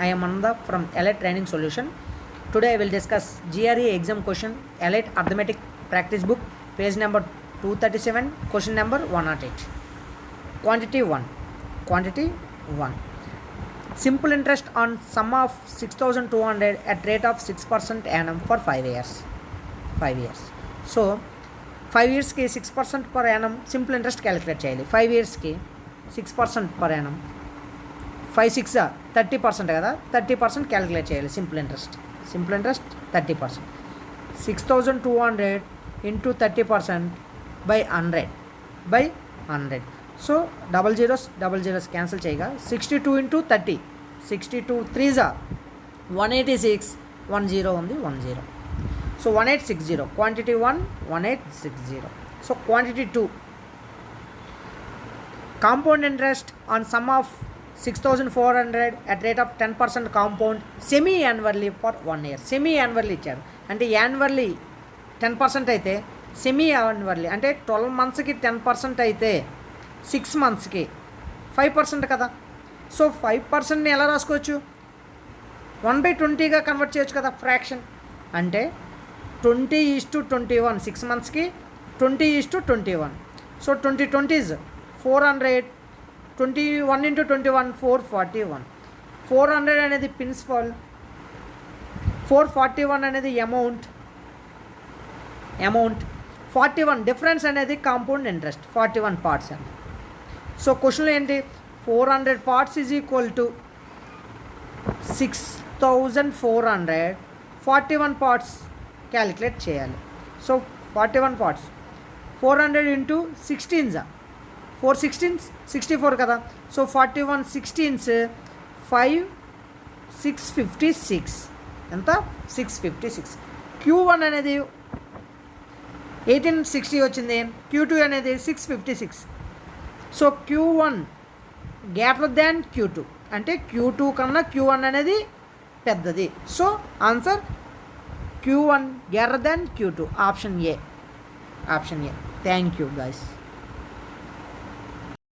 I am Ananda from Elite Training Solution. Today I will discuss GRE exam question, Elite Arithmetic Practice Book, page number 237, question number 108. Quantity 1. Quantity 1. Simple interest on sum of 6,200 at rate of 6% annum for 5 years. 5 years. So 5 years ki 6% per annum simple interest calculate cheyali. 5 years ki 6% per annum. 5 6 30% కదా, 30% calculate చేయాలి. Simple interest 30%. 6,200 into 30% by 100. So double zeros cancel చేయగా 62 into 30, 62 3 186, 10 ఉంది 10. So 1860. Quantity 1 1860. So quantity 2 compound interest on some of 6,400 at rate of 10% compound semi annually for 1 year. Semi annually ఇచ్చారు అంటే annually 10% అయితే semi annually అంటే 12 monthsకి 10% అయితే 6 monthsకి 5% కదా. So 5%ని ఎలా రాసుకోవచ్చు? 1/20గా కన్వర్ట్ చేయొచ్చు కదా ఫ్రాక్షన్. అంటే 20:21 6 monthsకి 20:21. So 20 is 400. 21 into 21 441. 400 అనేది ప్రిన్సిపల్, 441 అనేది అమౌంట్, 41 డిఫరెన్స్ అనేది కాంపౌండ్ ఇంట్రెస్ట్. 41 పార్ట్స్ అండి. సో క్వశ్చన్లో ఏంటి? 400 parts is equal to 6,400. 41 parts calculate చేయాలి. సో 41 parts 400 ఇంటూ 16 4 16s 64 కదా. సో 41 16s 5 656 ఎంత? 656. Q1 అనేది 1860 వచ్చింది, Q2 అనేది 656. So Q1 greater than Q2 అంటే Q2 కన్నా Q1 అనేది పెద్దది. So answer Q1 greater than Q2. Option A. Thank you guys.